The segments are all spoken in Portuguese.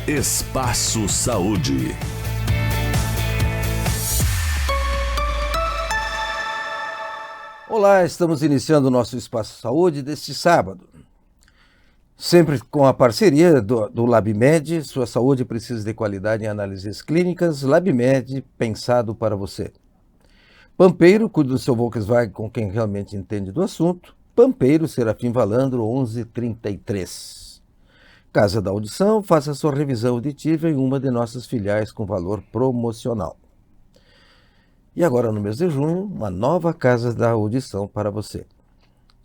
Espaço Saúde. Olá, estamos iniciando o nosso Espaço Saúde deste sábado. Sempre com a parceria do LabMed, sua saúde precisa de qualidade em análises clínicas. LabMed, pensado para você. Pampeiro, cuide do seu Volkswagen com quem realmente entende do assunto. Pampeiro, Serafim Valandro, 1133. Casa da Audição, faça sua revisão auditiva em uma de nossas filiais com valor promocional. E agora, no mês de junho, uma nova Casa da Audição para você.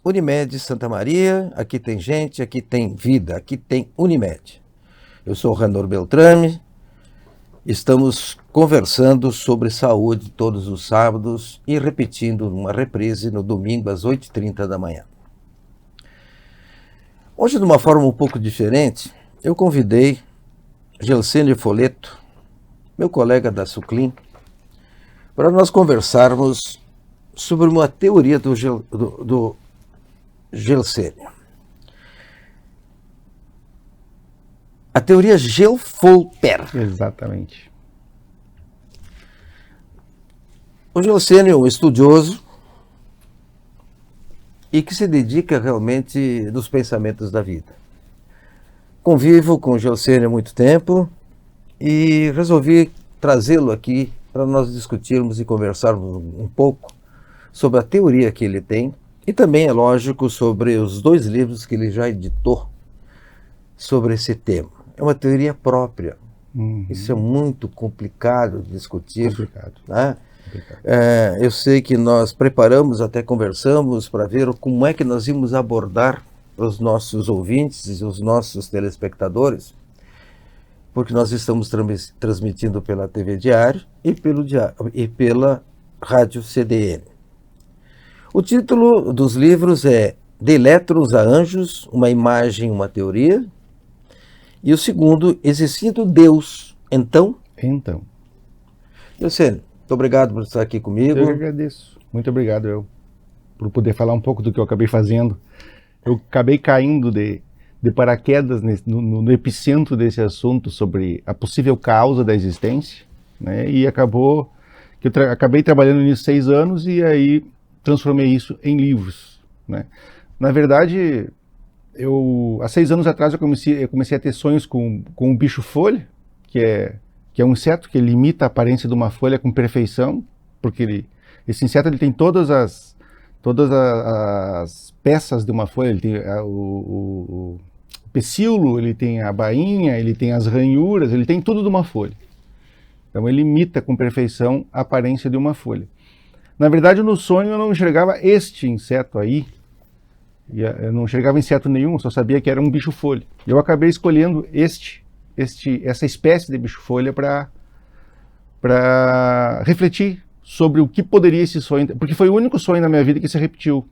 Unimed Santa Maria, aqui tem gente, aqui tem vida, aqui tem Unimed. Eu sou o Ranor Beltrame, estamos conversando sobre saúde todos os sábados e repetindo uma reprise no domingo às 8h30 da manhã. Hoje, de uma forma um pouco diferente, eu convidei Gelsênio Folleto, meu colega da Suclim, para nós conversarmos sobre uma teoria do Gelsênio. A teoria Gelfolper. Exatamente. O Gelsênio é um estudioso e que se dedica realmente dos pensamentos da vida. Convivo com o Gelsênio há muito tempo e resolvi trazê-lo aqui para nós discutirmos e conversarmos um pouco sobre a teoria que ele tem e também, é lógico, sobre os 2 livros que ele já editou sobre esse tema. É uma teoria própria. Isso é muito complicado de discutir. Complicado. Né? Eu sei que nós preparamos, até conversamos para ver como é que nós íamos abordar os nossos ouvintes e os nossos telespectadores, porque nós estamos transmitindo pela TV Diário e pela Rádio CDN. O título dos livros é De Elétrons a Anjos, uma imagem, uma teoria. E o segundo, Existindo Deus, então? Então. Gelsênio, muito obrigado por estar aqui comigo. Eu que agradeço. Muito obrigado por poder falar um pouco do que eu acabei fazendo. Eu acabei caindo de paraquedas no epicentro desse assunto sobre a possível causa da existência, né? E acabou que eu acabei trabalhando nisso 6 anos e aí transformei isso em livros, né? Na verdade, há 6 anos atrás eu comecei a ter sonhos com um bicho-folha, que é um inseto que ele imita a aparência de uma folha com perfeição, porque esse inseto ele tem todas as peças de uma folha. Ele tem o pecíolo, ele tem a bainha, ele tem as ranhuras, ele tem tudo de uma folha. Então ele imita com perfeição a aparência de uma folha. Na verdade, no sonho eu não enxergava este inseto aí, eu não enxergava inseto nenhum, eu só sabia que era um bicho-folha. Eu acabei escolhendo essa espécie de bicho-folha para refletir sobre o que poderia esse sonho, porque foi o único sonho na minha vida que se repetiu.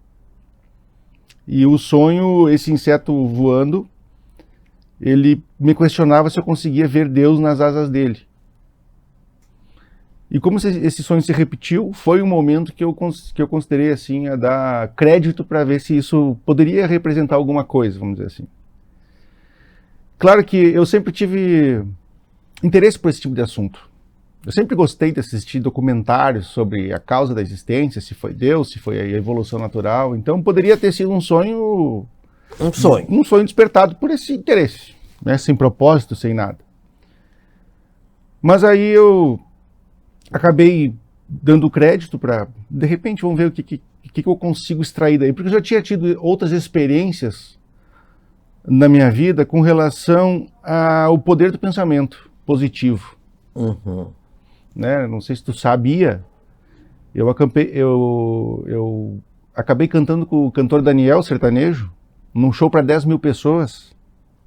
E o sonho, esse inseto voando, ele me questionava se eu conseguia ver Deus nas asas dele. E como esse sonho se repetiu, foi um momento que eu considerei assim, a dar crédito para ver se isso poderia representar alguma coisa, vamos dizer assim. Claro que eu sempre tive interesse por esse tipo de assunto. Eu sempre gostei de assistir documentários sobre a causa da existência, se foi Deus, se foi a evolução natural. Então poderia ter sido um sonho despertado por esse interesse, né? Sem propósito, sem nada. Mas aí eu acabei dando crédito para, de repente, vamos ver o que eu consigo extrair daí. Porque eu já tinha tido outras experiências na minha vida com relação ao poder do pensamento positivo. Né? Não sei se tu sabia, eu acabei cantando com o cantor Daniel, sertanejo, num show para 10 mil pessoas.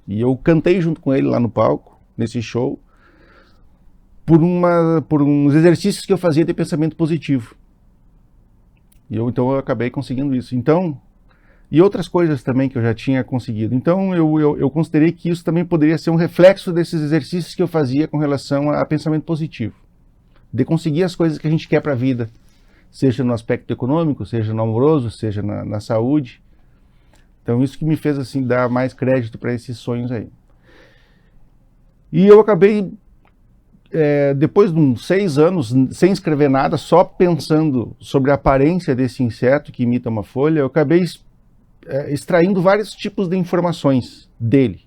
E eu cantei junto com ele lá no palco, nesse show, por uns exercícios que eu fazia de pensamento positivo. Então eu acabei conseguindo isso. Então, e outras coisas também que eu já tinha conseguido. Então eu considerei que isso também poderia ser um reflexo desses exercícios que eu fazia com relação a pensamento positivo. De conseguir as coisas que a gente quer para a vida, seja no aspecto econômico, seja no amoroso, seja na saúde. Então isso que me fez assim dar mais crédito para esses sonhos aí. E eu acabei, depois de uns 6 anos, sem escrever nada, só pensando sobre a aparência desse inseto que imita uma folha, eu acabei extraindo vários tipos de informações dele.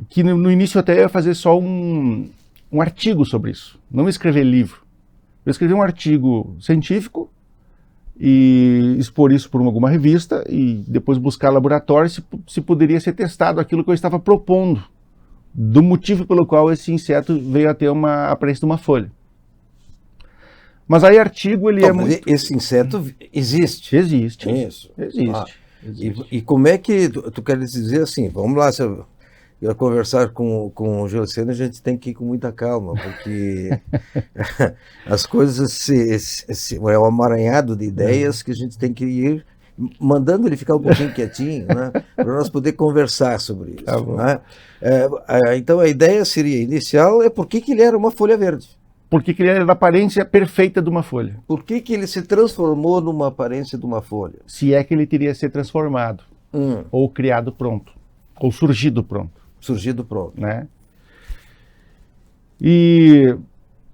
Que no início até ia fazer só um artigo sobre isso, não escrever livro. Eu escrevi um artigo científico e expor isso por alguma revista e depois buscar laboratório se poderia ser testado aquilo que eu estava propondo, do motivo pelo qual esse inseto veio a ter uma aparência de uma folha. Mas aí artigo ele é muito... Esse inseto existe. Existe. Isso. Existe. Existe. E como é que tu queres dizer assim, vamos lá, se eu conversar com o Geociano, a gente tem que ir com muita calma, porque as coisas é um amaranhado de ideias que a gente tem que ir mandando ele ficar um pouquinho quietinho, né, para nós poder conversar sobre isso. Né? Então a ideia inicial é por que ele era uma folha verde. Por que ele era da aparência perfeita de uma folha. Por que ele se transformou numa aparência de uma folha? Se é que ele teria se transformado, ou criado pronto, ou surgido pronto. Surgido pronto. Né?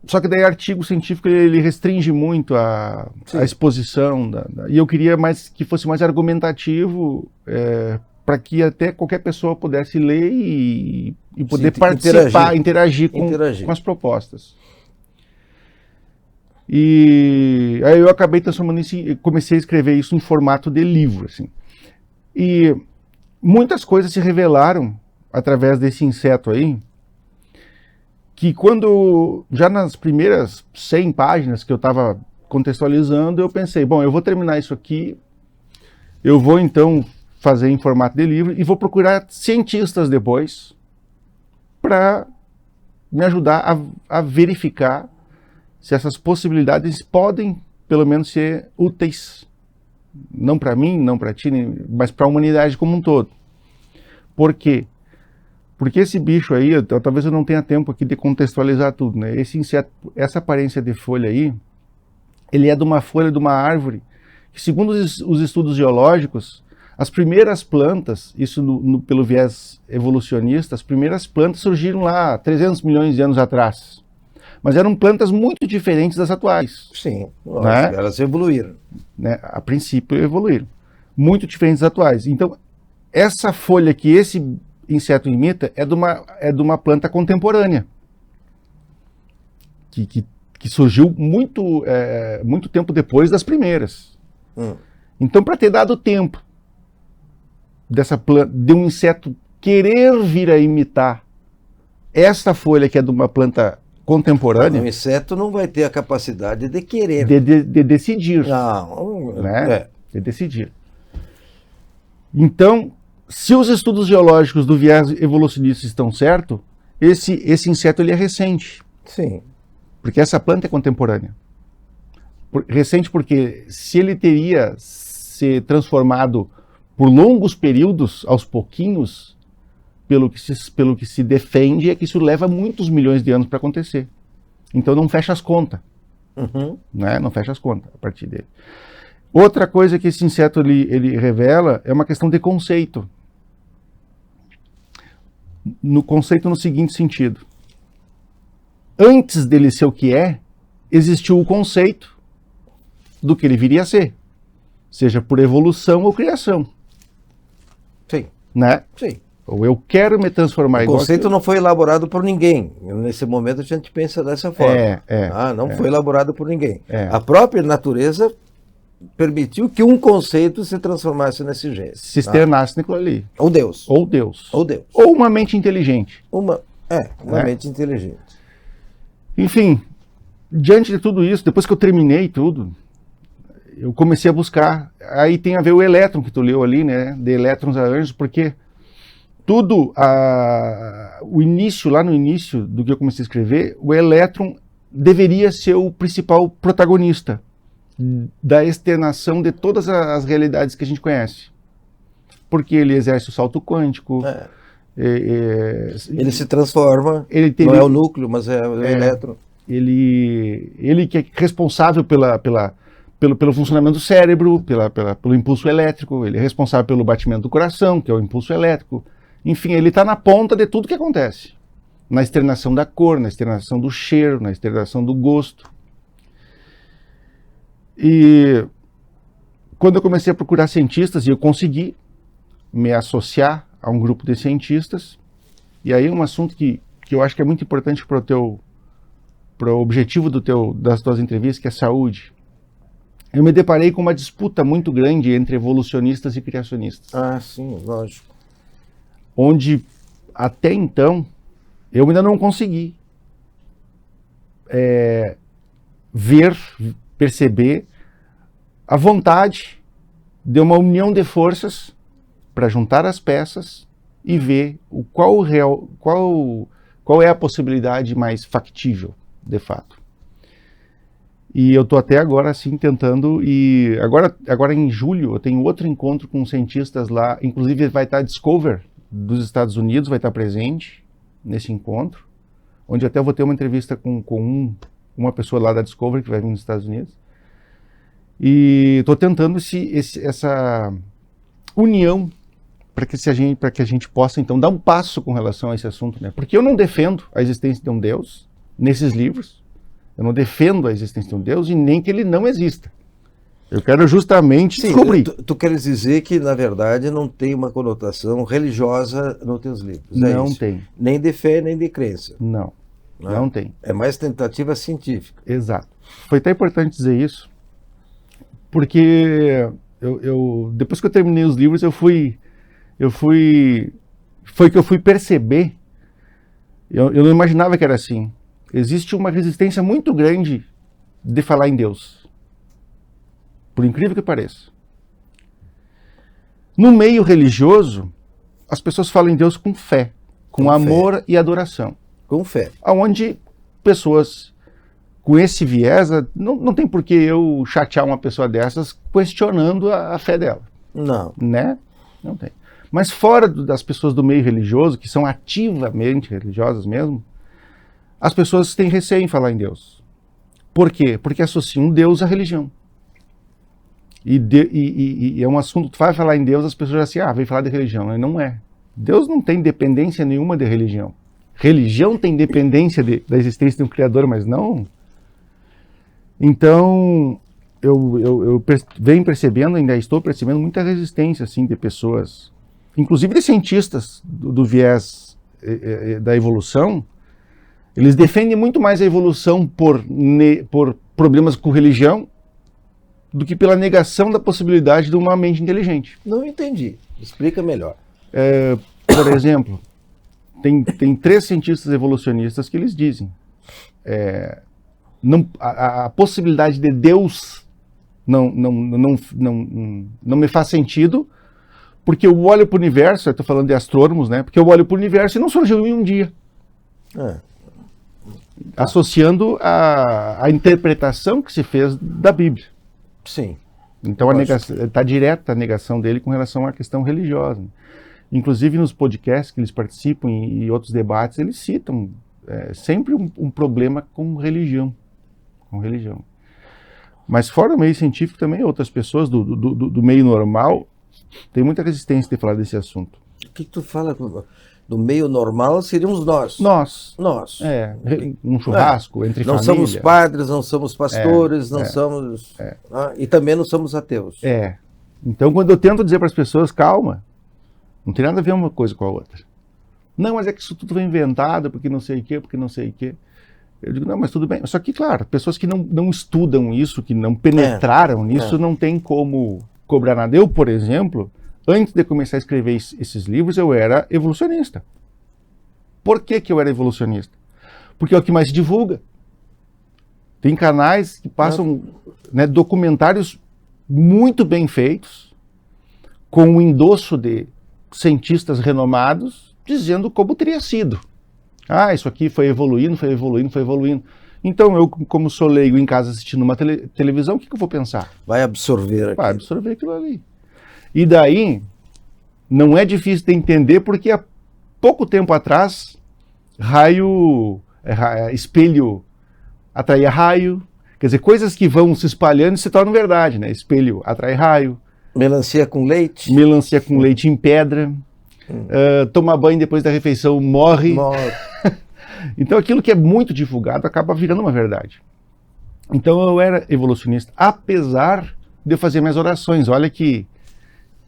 Só que daí artigo científico ele restringe muito a exposição, e eu queria que fosse mais argumentativo, para que até qualquer pessoa pudesse ler e poder participar, interagir com as propostas. E aí eu acabei transformando isso, comecei a escrever isso em formato de livro, assim. E muitas coisas se revelaram através desse inseto aí, que já nas primeiras 100 páginas que eu estava contextualizando, eu pensei, bom, eu vou terminar isso aqui, eu vou então fazer em formato de livro e vou procurar cientistas depois para me ajudar a verificar se essas possibilidades podem, pelo menos, ser úteis, não para mim, não para ti, mas para a humanidade como um todo. Por quê? Porque esse bicho aí, talvez eu não tenha tempo aqui de contextualizar tudo, né? Esse inseto, essa aparência de folha aí, ele é de uma folha de uma árvore, que segundo os estudos geológicos, as primeiras plantas, isso pelo viés evolucionista, as primeiras plantas surgiram lá 300 milhões de anos atrás. Mas eram plantas muito diferentes das atuais. Sim, lógico, né? Elas evoluíram. Né? A princípio evoluíram. Muito diferentes das atuais. Então, essa folha que esse inseto imita é de uma planta contemporânea. Que surgiu muito tempo depois das primeiras. Então, para ter dado tempo de um inseto querer vir a imitar essa folha que é de uma planta contemporânea... O inseto não vai ter a capacidade de querer. De decidir. Não. Né? De decidir. Então, se os estudos geológicos do viés evolucionista estão certos, esse inseto ele é recente. Sim. Porque essa planta é contemporânea. Recente porque se ele teria se transformado por longos períodos, aos pouquinhos, pelo que se defende, é que isso leva muitos milhões de anos para acontecer. Então não fecha as contas. Né? Não fecha as contas a partir dele. Outra coisa que esse inseto ele revela é uma questão de conceito. No conceito no seguinte sentido. Antes dele ser o que é, existiu o conceito do que ele viria a ser. Seja por evolução ou criação. Sim. Né? Sim. Ou eu quero me transformar igual... O conceito não foi elaborado por ninguém. Nesse momento a gente pensa dessa forma. Não foi elaborado por ninguém. A própria natureza permitiu que um conceito se transformasse nesse jeito. Se externasse naquilo ali. Ou Deus. Ou Deus. Ou Deus. Ou uma mente inteligente. Uma mente inteligente. Enfim, diante de tudo isso, depois que eu terminei tudo, eu comecei a buscar. Aí tem a ver o elétron que tu leu ali, né? De elétrons a anjos, porque tudo, o início, lá no início do que eu comecei a escrever, o elétron deveria ser o principal protagonista da externação de todas as realidades que a gente conhece. Porque ele exerce o salto quântico. Ele se transforma, não é o núcleo, mas é o elétron. Ele que é responsável pelo funcionamento do cérebro, pelo impulso elétrico, ele é responsável pelo batimento do coração, que é o impulso elétrico, Enfim, ele está na ponta de tudo que acontece. Na externação da cor, na externação do cheiro, na externação do gosto. E quando eu comecei a procurar cientistas, e eu consegui me associar a um grupo de cientistas, e aí um assunto que eu acho que é muito importante para o objetivo das tuas entrevistas, que é saúde. Eu me deparei com uma disputa muito grande entre evolucionistas e criacionistas. Ah, sim, lógico. Onde, até então, eu ainda não consegui perceber a vontade de uma união de forças para juntar as peças e ver qual é a possibilidade mais factível, de fato. E eu estou até agora assim tentando, e agora em julho eu tenho outro encontro com cientistas lá, inclusive vai estar a Discover dos Estados Unidos, vai estar presente nesse encontro, onde até eu vou ter uma entrevista com uma pessoa lá da Discover que vai vir dos Estados Unidos. E estou tentando essa união para que a gente possa então dar um passo com relação a esse assunto, né? Porque eu não defendo a existência de um Deus nesses livros, eu não defendo a existência de um Deus e nem que ele não exista. Eu quero justamente descobrir. Tu queres dizer que, na verdade, não tem uma conotação religiosa nos teus livros? Não tem. Nem de fé, nem de crença. Não tem. É mais tentativa científica. Exato. Foi até importante dizer isso, porque depois que eu terminei os livros, foi que eu fui perceber, eu não imaginava que era assim. Existe uma resistência muito grande de falar em Deus, por incrível que pareça. No meio religioso, as pessoas falam em Deus com fé, com amor e adoração. Com fé. Onde pessoas com esse viés, não tem por que eu chatear uma pessoa dessas questionando a fé dela. Não. Né? Não tem. Mas fora das pessoas do meio religioso, que são ativamente religiosas mesmo, as pessoas têm receio em falar em Deus. Por quê? Porque associam Deus à religião. E é um assunto, tu vai falar em Deus, as pessoas já assim, vem falar de religião. E não é. Deus não tem dependência nenhuma de religião. Religião tem dependência da existência de um Criador, mas não. Então, eu venho percebendo, ainda estou percebendo muita resistência assim, de pessoas, inclusive de cientistas do viés da evolução. Eles defendem muito mais a evolução por problemas com religião do que pela negação da possibilidade de uma mente inteligente. Não entendi. Explica melhor. Por exemplo, tem 3 cientistas evolucionistas que eles dizem a possibilidade de Deus não me faz sentido, porque eu olho para o universo, eu estou falando de astrônomos, né? Porque eu olho para o universo e não surgiu em um dia. Associando a interpretação que se fez da Bíblia. Sim. Então está direta a negação dele com relação à questão religiosa. Inclusive nos podcasts que eles participam e outros debates, eles citam sempre um problema com religião. Mas fora do meio científico também, outras pessoas do meio normal têm muita resistência de falar desse assunto. O que tu fala do meio normal seríamos nós. Nós. Um churrasco entre família. Não somos padres, não somos pastores, não somos... e também não somos ateus. Então quando eu tento dizer para as pessoas, calma, não tem nada a ver uma coisa com a outra. Não, mas é que isso tudo foi inventado, porque não sei o quê. Eu digo, não, mas tudo bem. Só que, claro, pessoas que não estudam isso, que não penetraram nisso, não tem como cobrar nada. Eu, por exemplo, antes de começar a escrever esses livros, eu era evolucionista. Por que eu era evolucionista? Porque é o que mais se divulga. Tem canais que passam documentários muito bem feitos, com o endosso de cientistas renomados, dizendo como teria sido. Isso aqui foi evoluindo. Então eu, como sou leigo em casa assistindo uma televisão, o que eu vou pensar? Vai absorver aquilo. Vai absorver aquilo ali. E daí, não é difícil de entender, porque há pouco tempo atrás, espelho atraía raio, quer dizer, coisas que vão se espalhando e se tornam verdade, né? Espelho atrai raio. Melancia com leite em pedra. Tomar banho depois da refeição morre. Então aquilo que é muito divulgado acaba virando uma verdade. Então eu era evolucionista, apesar de eu fazer minhas orações. Olha que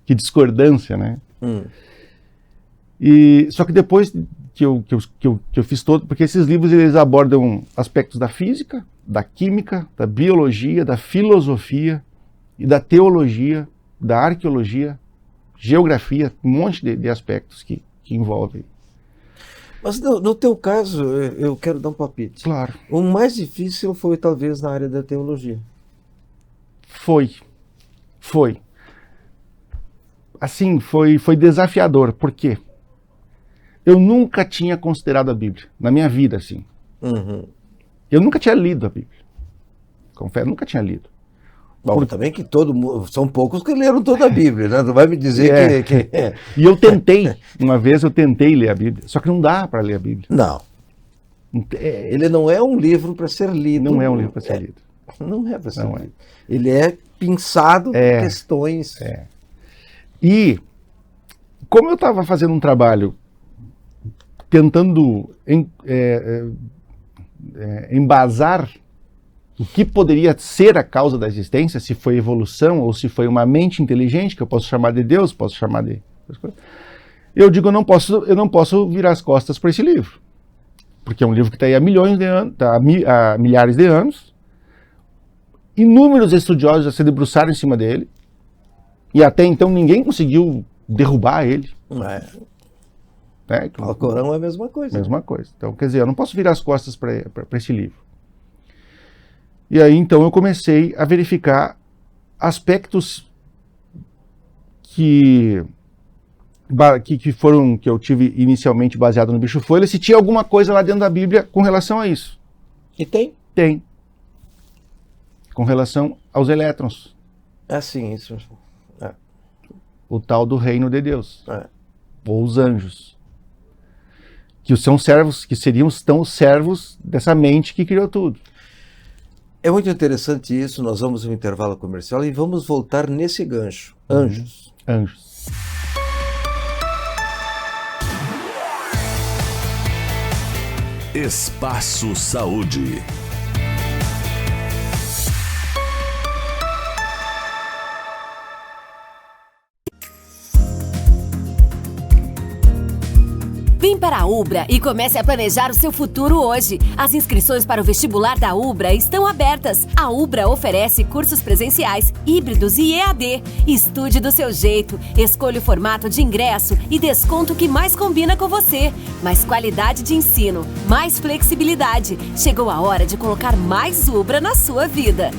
discordância, né? Só que depois que eu fiz todo, porque esses livros eles abordam aspectos da física, da química, da biologia, da filosofia e da teologia, da arqueologia, geografia, um monte de aspectos que envolvem. Mas no teu caso, eu quero dar um palpite. Claro. O mais difícil foi talvez na área da teologia. Foi. Assim, foi desafiador. Por quê? Eu nunca tinha considerado a Bíblia, na minha vida, assim. Eu nunca tinha lido a Bíblia. Confesso, nunca tinha lido. Bom, também que são poucos que leram toda a Bíblia, né? Não vai me dizer que... E eu tentei, uma vez eu tentei ler a Bíblia, só que não dá para ler a Bíblia. Não. Ele não é um livro para ser lido. Não é um livro para ser lido. Não é para ser lido. Ele é pensado por questões... E, como eu estava fazendo um trabalho tentando embasar o que poderia ser a causa da existência, se foi evolução ou se foi uma mente inteligente, que eu posso chamar de Deus, posso chamar de... Eu digo, eu não posso virar as costas para esse livro, porque é um livro que está aí há milhões de anos, há milhares de anos, inúmeros estudiosos já se debruçaram em cima dele, e até então ninguém conseguiu derrubar ele. O Corão é a mesma coisa. Mesma coisa. Então, quer dizer, eu não posso virar as costas para esse livro. E aí, então, eu comecei a verificar aspectos que eu tive inicialmente baseado no Bicho Folha, se tinha alguma coisa lá dentro da Bíblia com relação a isso. E tem? Tem. Com relação aos elétrons. Sim, isso. O tal do reino de Deus. Ou os anjos. Que são servos, que seriam os servos dessa mente que criou tudo. É muito interessante isso. Nós vamos ao intervalo comercial e vamos voltar nesse gancho. Anjos. Anjos. Espaço Saúde. Vem para a Ubra e comece a planejar o seu futuro hoje. As inscrições para o vestibular da Ubra estão abertas. A Ubra oferece cursos presenciais, híbridos e EAD. Estude do seu jeito, escolha o formato de ingresso e desconto que mais combina com você. Mais qualidade de ensino, mais flexibilidade. Chegou a hora de colocar mais Ubra na sua vida.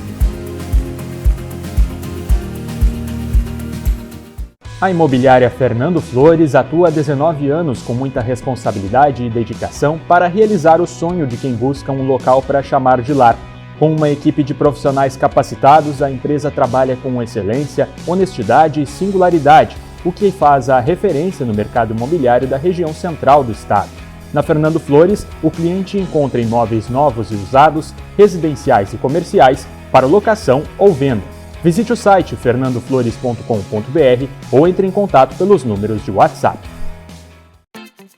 A imobiliária Fernando Flores atua há 19 anos com muita responsabilidade e dedicação para realizar o sonho de quem busca um local para chamar de lar. Com uma equipe de profissionais capacitados, a empresa trabalha com excelência, honestidade e singularidade, o que faz a referência no mercado imobiliário da região central do estado. Na Fernando Flores, o cliente encontra imóveis novos e usados, residenciais e comerciais, para locação ou venda. Visite o site fernandoflores.com.br ou entre em contato pelos números de WhatsApp.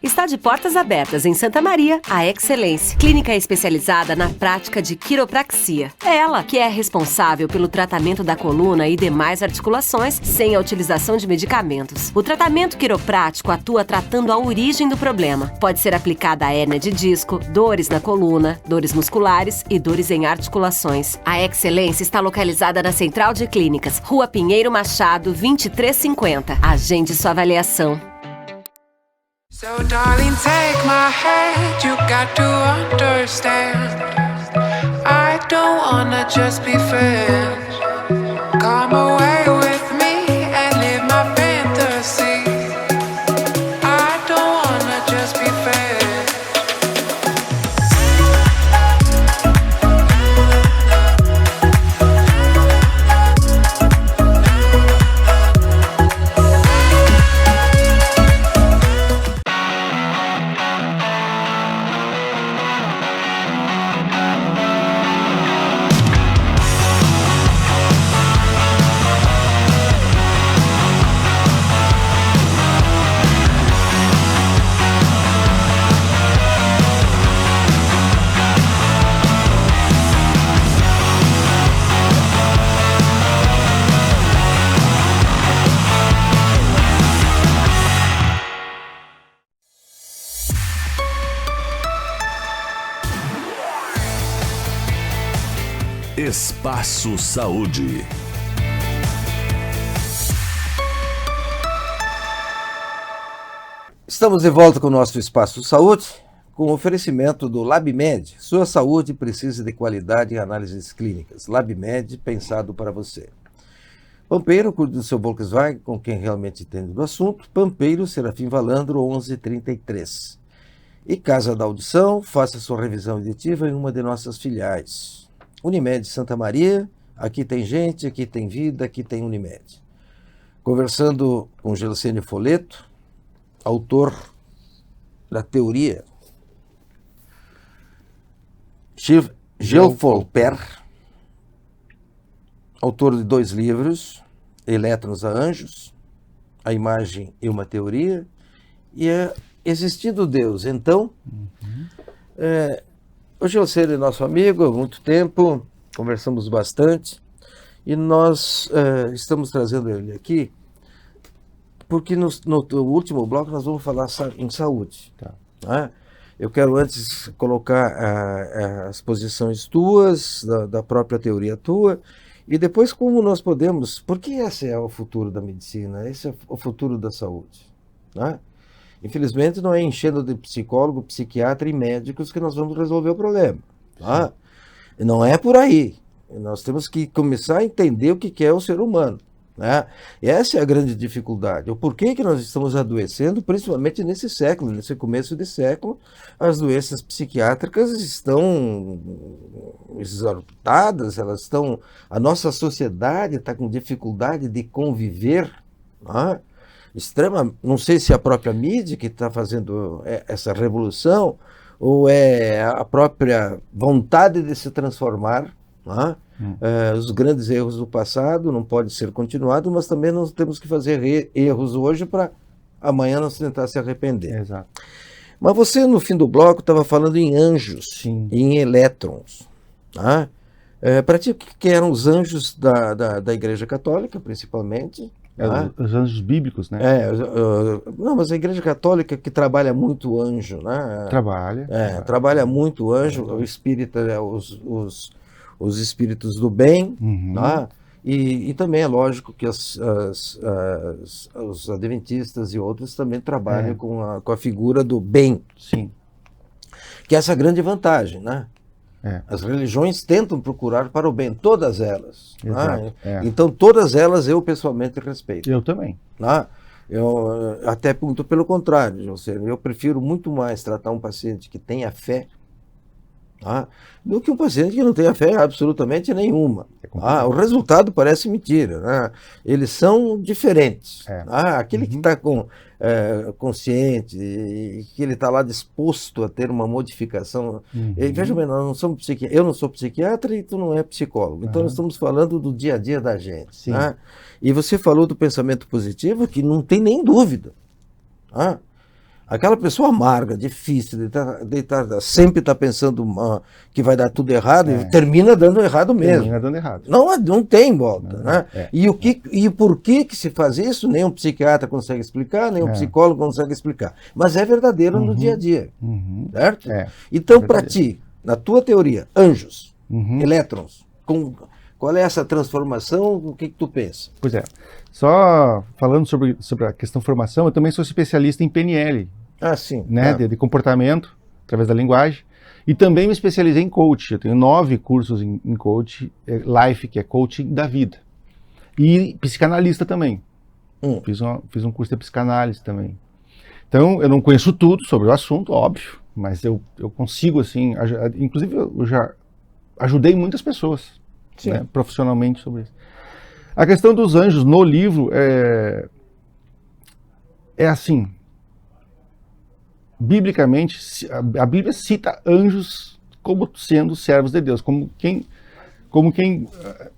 Está de portas abertas em Santa Maria, a Excelência, clínica especializada na prática de quiropraxia. É ela que é responsável pelo tratamento da coluna e demais articulações sem a utilização de medicamentos. O tratamento quiroprático atua tratando a origem do problema. Pode ser aplicada a hérnia de disco, dores na coluna, dores musculares e dores em articulações. A Excelência está localizada na Central de Clínicas, Rua Pinheiro Machado, 2350. Agende sua avaliação. So darling, take my hand, you got to understand, I don't wanna just be friends. Come away with me and live my fantasy, I don't wanna just be friends. Espaço Saúde. Estamos de volta com o nosso Espaço Saúde, com o oferecimento do LabMed. Sua saúde precisa de qualidade em análises clínicas. LabMed, pensado para você. Pampeiro, cuide do seu Volkswagen com quem realmente entende do assunto. Pampeiro, Serafim Valandro, 1133. E Casa da Audição, faça sua revisão auditiva em uma de nossas filiais. Unimed Santa Maria, aqui tem gente, aqui tem vida, aqui tem Unimed. Conversando com Gelcênio Foleto, autor da teoria Gilles Folper, autor de 2 livros, Elétrons a Anjos, A Imagem e uma Teoria, e Existindo Deus. Então, o Gelcênio é nosso amigo há muito tempo, conversamos bastante, e nós estamos trazendo ele aqui porque no último bloco nós vamos falar em saúde. Tá. Né? Eu quero antes colocar as posições tuas, da própria teoria tua, e depois como nós podemos, porque esse é o futuro da medicina, esse é o futuro da saúde. Né? Infelizmente não é enchendo de psicólogo, psiquiatra e médicos que nós vamos resolver o problema. Tá? Não é por aí. Nós temos que começar a entender o que é o ser humano. Né? Essa é a grande dificuldade. O porquê que nós estamos adoecendo, principalmente nesse século, nesse começo de século, as doenças psiquiátricas estão exaltadas, a nossa sociedade está com dificuldade de conviver, né? Não sei se é a própria mídia que está fazendo essa revolução, ou é a própria vontade de se transformar, né? Os grandes erros do passado não podem ser continuados, mas também nós temos que fazer erros hoje para amanhã nós tentar se arrepender. Exato. Mas você, no fim do bloco, estava falando em anjos, Sim. em elétrons. Tá? Para ti, o que eram os anjos da Igreja Católica, principalmente? Tá? Os anjos bíblicos, né? Não, mas a Igreja Católica que trabalha muito anjo, né? Trabalha muito anjo, o espírita, os espíritos do bem, tá? E também é lógico que os adventistas e outros também trabalham com a figura do bem. Sim. Que é essa grande vantagem, né? As religiões tentam procurar para o bem, todas elas. Exato, Né? Então todas elas eu pessoalmente respeito. Eu também. Né? Eu até muito pelo contrário, eu prefiro muito mais tratar um paciente que tenha fé, tá? Do que um paciente que não tenha fé absolutamente nenhuma. O resultado parece mentira, né? Eles são diferentes. Aquele que está consciente e que ele está lá disposto a ter uma modificação. Veja bem, eu não sou psiquiatra e tu não é psicólogo. Então nós estamos falando do dia a dia da gente. Né? E você falou do pensamento positivo, que não tem nem dúvida. Aquela pessoa amarga, difícil, sempre está pensando que vai dar tudo errado e termina dando errado mesmo. Termina dando errado. Não tem volta. Né? E por que se faz isso? Nem um psiquiatra consegue explicar, nem um psicólogo consegue explicar. Mas é verdadeiro no dia a dia. Certo? Então, para ti, na tua teoria, anjos, elétrons, qual é essa transformação? O que tu pensa? Pois é. Só falando sobre a questão formação, eu também sou especialista em PNL. Sim. Né? De comportamento, através da linguagem. E também me especializei em coach. Eu tenho 9 cursos em coach, life, que é coaching da vida. E psicanalista também. Fiz um curso de psicanálise também. Então, eu não conheço tudo sobre o assunto, óbvio, mas eu consigo, assim, inclusive eu já ajudei muitas pessoas, né, profissionalmente sobre isso. A questão dos anjos no livro é assim, biblicamente, a Bíblia cita anjos como sendo servos de Deus, como quem,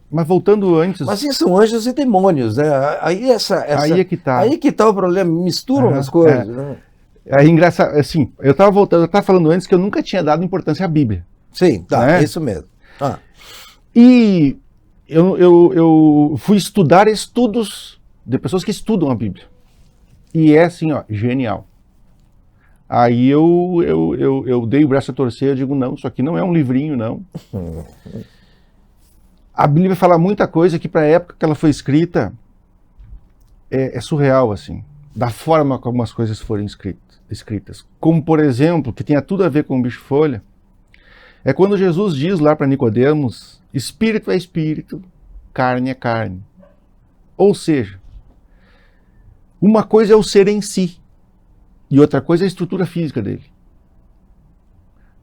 mas voltando antes... Mas isso são anjos e demônios, né? Aí é que tá. Aí que tá o problema, misturam as coisas. Né? É engraçado, assim, eu estava falando antes que eu nunca tinha dado importância à Bíblia. Sim, tá, né? Isso mesmo. E eu fui estudar estudos de pessoas que estudam a Bíblia. E é assim, ó, genial. Aí eu dei o braço a torcer, eu digo, não, isso aqui não é um livrinho, não. A Bíblia fala muita coisa que para a época que ela foi escrita é surreal, assim, da forma como as coisas foram escritas. Como, por exemplo, que tenha tudo a ver com o bicho-folha, é quando Jesus diz lá para Nicodemos, espírito é espírito, carne é carne. Ou seja, uma coisa é o ser em si, e outra coisa é a estrutura física dele.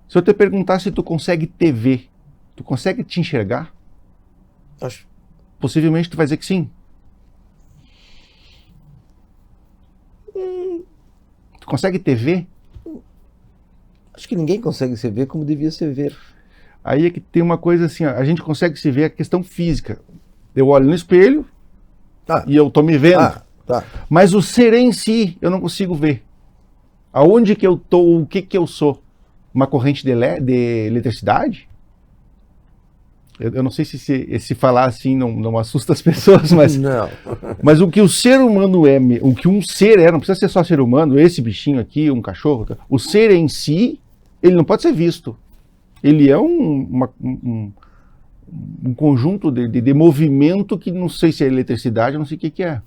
Se eu te perguntar se tu consegue te ver, tu consegue te enxergar? Acho. Possivelmente tu vai dizer que sim. Tu consegue te ver? Acho que ninguém consegue se ver como devia se ver. Aí é que tem uma coisa assim, ó, a gente consegue se ver a questão física. Eu olho no espelho e eu tô me vendo. Tá. Mas o ser em si, eu não consigo ver. Aonde que eu tô, o que que eu sou? Uma corrente de eletricidade? Eu não sei se falar assim não assusta as pessoas, mas, Não. mas o que o ser humano é, o que um ser é, não precisa ser só ser humano, esse bichinho aqui, um cachorro, o ser em si, ele não pode ser visto. Ele é um conjunto de movimento que não sei se é eletricidade, não sei o que é.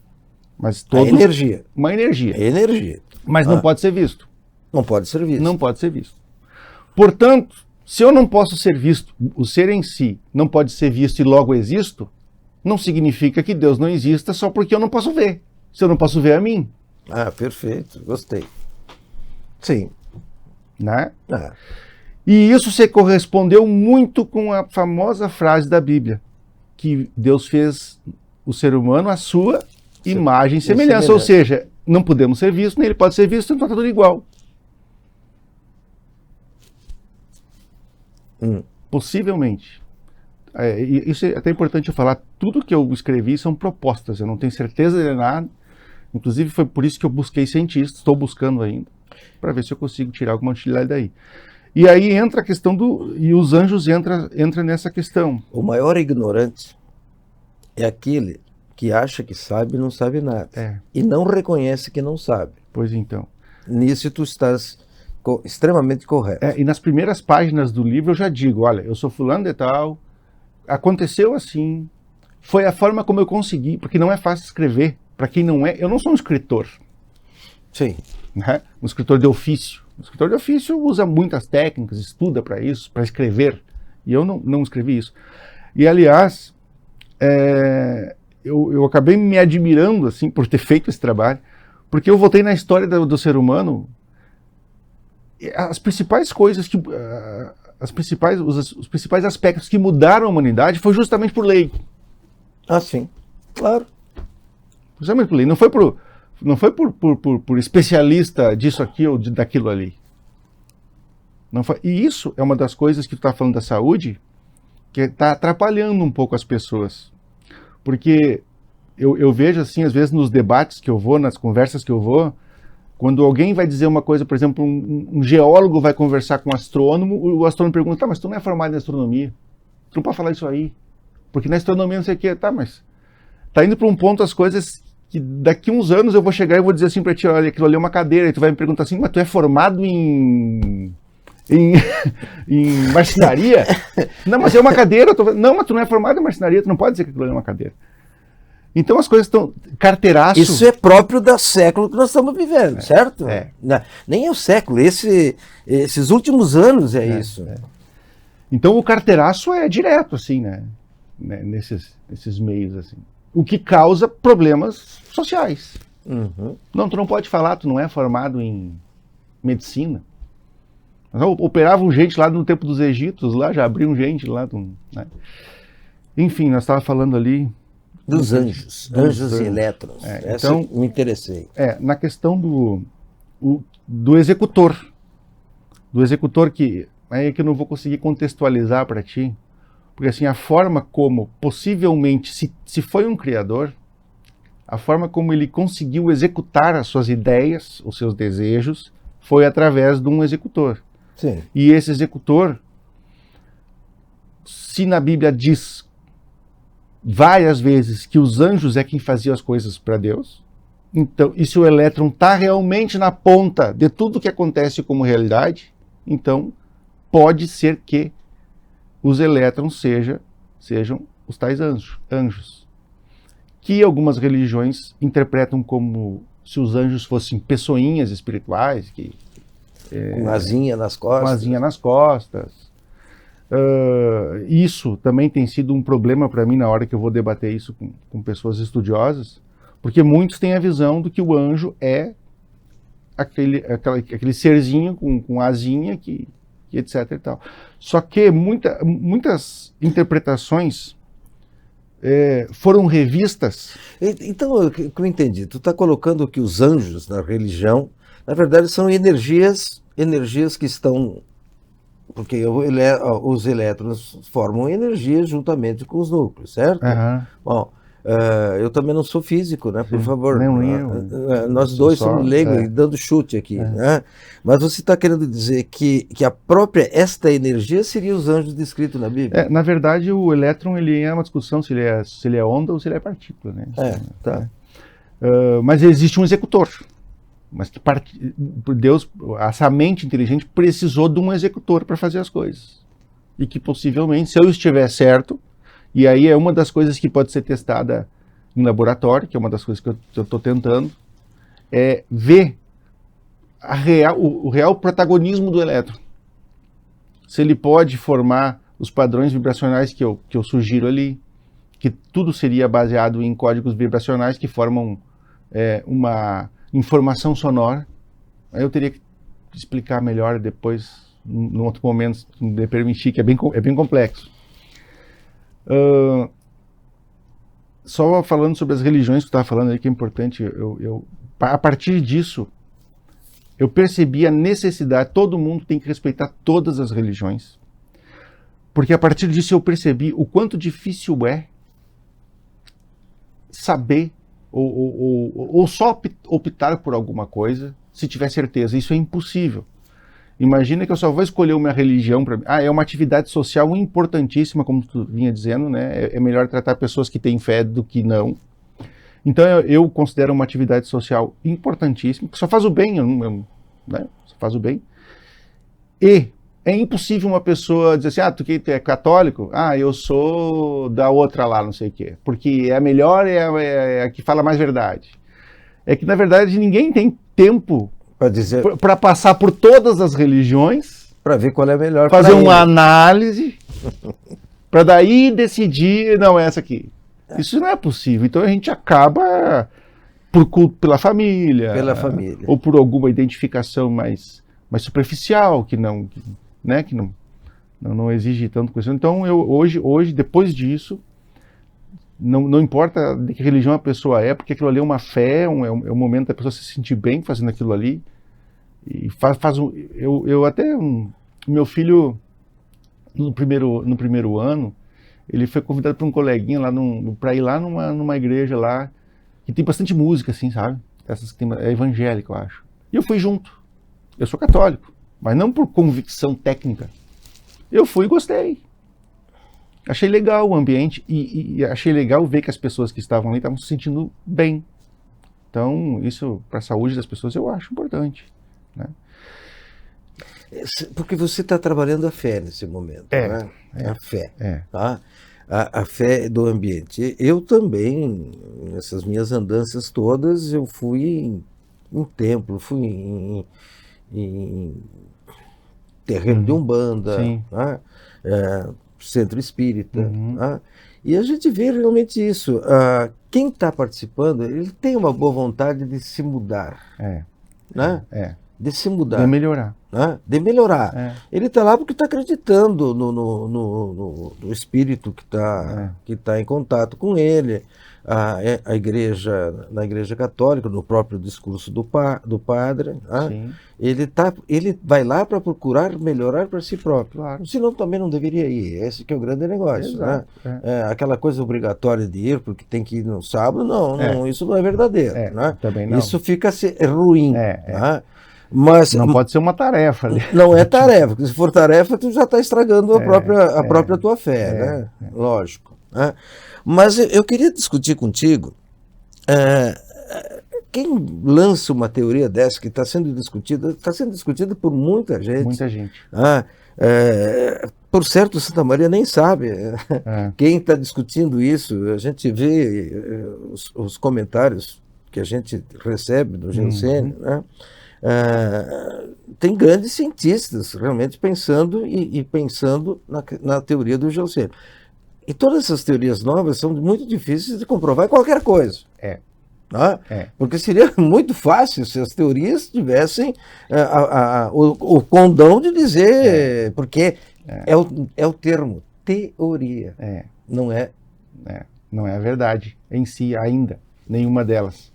Mas todos, energia. uma energia. É energia. Mas não pode ser visto. Não pode ser visto. Não pode ser visto. Portanto, se eu não posso ser visto, o ser em si não pode ser visto e logo existo, não significa que Deus não exista só porque eu não posso ver. Se eu não posso ver a mim. Ah, perfeito. Gostei. Sim. Né? Ah, E isso se correspondeu muito com a famosa frase da Bíblia, que Deus fez o ser humano à sua imagem e semelhança. Ou seja, não podemos ser vistos, nem ele pode ser visto, então está tudo igual. Possivelmente. Isso é até importante eu falar. Tudo que eu escrevi são propostas, eu não tenho certeza de nada. Inclusive foi por isso que eu busquei cientistas, estou buscando ainda, para ver se eu consigo tirar alguma utilidade daí. E aí entra a questão e os anjos entra nessa questão. o maior ignorante é aquele que acha que sabe e não sabe nada. E não reconhece que não sabe. Pois então. Nisso tu estás extremamente correto. E nas primeiras páginas do livro eu já digo, olha, eu sou fulano de tal, aconteceu assim, foi a forma como eu consegui, porque não é fácil escrever. Para quem não é, eu não sou um escritor. Sim. Né? Um escritor de ofício. O escritor de ofício usa muitas técnicas, estuda para isso, para escrever. E eu não escrevi isso. E, aliás, eu acabei me admirando assim, por ter feito esse trabalho, porque eu voltei na história do ser humano. As principais coisas, os principais aspectos que mudaram a humanidade foi justamente por lei. Ah, sim. Claro. Justamente por lei. Não foi por especialista disso aqui ou daquilo ali. Não foi. E isso é uma das coisas que tu está falando da saúde, que está atrapalhando um pouco as pessoas. Porque eu vejo assim, às vezes nos debates que eu vou, nas conversas que eu vou, quando alguém vai dizer uma coisa, por exemplo, um geólogo vai conversar com um astrônomo, o astrônomo pergunta, tá, mas tu não é formado em astronomia, tu não pode falar isso aí, porque na astronomia não sei o que, tá, mas tá indo para um ponto as coisas que daqui uns anos eu vou chegar e vou dizer assim para ti, olha, aquilo ali é uma cadeira, e tu vai me perguntar assim, mas tu é formado em marcenaria? Não, mas é uma cadeira, não, mas tu não é formado em marcenaria, tu não pode dizer que aquilo ali é uma cadeira. Então as coisas estão... Carteiraço... Isso é próprio do século que nós estamos vivendo, certo? Nem é o século, esses últimos anos isso. Então o carteiraço é direto, assim, né? Nesses meios, assim. O que causa problemas sociais. Não, tu não pode falar, tu não é formado em medicina. Operavam gente lá no tempo dos egípcios, lá já abriam gente lá. Né? Enfim, nós estávamos falando ali... Dos anjos e elétrons. Essa então, eu me interessei. Na questão do executor. Do executor que... Aí é que eu não vou conseguir contextualizar para ti. Porque assim, a forma como possivelmente, se foi um criador, a forma como ele conseguiu executar as suas ideias, os seus desejos, foi através de um executor. Sim. E esse executor, se na Bíblia diz várias vezes que os anjos é quem fazia as coisas para Deus, então, e se o elétron está realmente na ponta de tudo que acontece como realidade, então pode ser que os elétrons sejam os tais anjos, que algumas religiões interpretam como se os anjos fossem pessoinhas espirituais, Com asinha nas costas. com asinha nas costas. Isso também tem sido um problema para mim na hora que eu vou debater isso com pessoas estudiosas, porque muitos têm a visão do que o anjo é aquele serzinho com asinha que etc e tal. Só que muitas interpretações foram revistas. Então, o que eu entendi, tu está colocando que os anjos na religião, na verdade, são energias que estão... Porque os elétrons formam energia juntamente com os núcleos, certo? Bom, eu também não sou físico, né? Por favor. Não, eu. Nós dois somos leigos, dando chute aqui. Né? Mas você está querendo dizer que esta energia seria os anjos descritos na Bíblia? Na verdade, o elétron ele é uma discussão se ele é onda ou se ele é partícula, né? Tá. Mas existe um executor. Mas que Deus, essa mente inteligente precisou de um executor para fazer as coisas. E que possivelmente, se eu estiver certo, e aí é uma das coisas que pode ser testada em laboratório, que é uma das coisas que eu estou tentando, é ver o real protagonismo do elétron. Se ele pode formar os padrões vibracionais que eu sugiro ali, que tudo seria baseado em códigos vibracionais que formam uma informação sonora. Aí eu teria que explicar melhor depois, num outro momento, se me permitir, que é bem complexo. Só falando sobre as religiões que eu estava falando aí, que é importante, a partir disso, eu percebi a necessidade, todo mundo tem que respeitar todas as religiões, porque a partir disso eu percebi o quanto difícil é saber ou só optar por alguma coisa se tiver certeza. Isso é impossível. Imagina que eu só vou escolher uma religião para mim. É uma atividade social importantíssima, como tu vinha dizendo, né? É melhor tratar pessoas que têm fé do que não. Então eu considero uma atividade social importantíssima, que só faz o bem, né? Só faz o bem. E é impossível uma pessoa dizer assim, tu é católico? Eu sou da outra lá, não sei o quê. Porque é a melhor, é a que fala mais verdade. É que, na verdade, ninguém tem tempo para passar por todas as religiões, para ver qual é a melhor, fazer uma análise, para daí decidir, não, essa aqui. Isso não é possível. Então a gente acaba por culto pela família, ou por alguma identificação mais superficial, que não exige tanto conhecimento. Então eu hoje, depois disso, não importa de que religião a pessoa é, porque aquilo ali é uma fé, é um momento da pessoa se sentir bem fazendo aquilo ali. E meu filho, no primeiro ano, ele foi convidado por um coleguinha lá para ir lá numa igreja lá, que tem bastante música, assim, sabe? Essas que é evangélica, eu acho. E eu fui junto. Eu sou católico, mas não por convicção técnica. Eu fui e gostei. Achei legal o ambiente e achei legal ver que as pessoas que estavam ali estavam se sentindo bem. Então, isso para a saúde das pessoas eu acho importante, né? Porque você está trabalhando a fé nesse momento, né? A fé. Tá? A fé do ambiente. Eu também, nessas minhas andanças todas, eu fui em templo, fui em terreno de Umbanda, tá? Centro espírita. Tá? E a gente vê realmente isso. Quem está participando, ele tem uma boa vontade de se mudar. Né? De se mudar. De melhorar. Né? De melhorar. Ele está lá porque está acreditando no espírito que está em contato com ele. A igreja, na igreja católica, no próprio discurso do padre, ele vai lá para procurar melhorar para si próprio. Claro. Senão também não deveria ir. Esse que é o grande negócio. Né? Aquela coisa obrigatória de ir porque tem que ir no sábado, não, isso não é verdadeiro. Né? Também não. Isso fica ruim. Né? Mas não pode ser uma tarefa ali. Não é tarefa, porque se for tarefa, tu já está estragando a própria tua fé, né? Lógico. Né? Mas eu queria discutir contigo, quem lança uma teoria dessa que está sendo discutida por muita gente. Muita gente. Por certo, Santa Maria nem sabe quem está discutindo isso. A gente vê os comentários que a gente recebe do Gelsênio, né? Tem grandes cientistas realmente pensando e pensando na teoria do Gelsênio. E todas essas teorias novas são muito difíceis de comprovar qualquer coisa. Né? Porque seria muito fácil se as teorias tivessem o condão de dizer, porque é o termo teoria, não é a verdade em si ainda, nenhuma delas.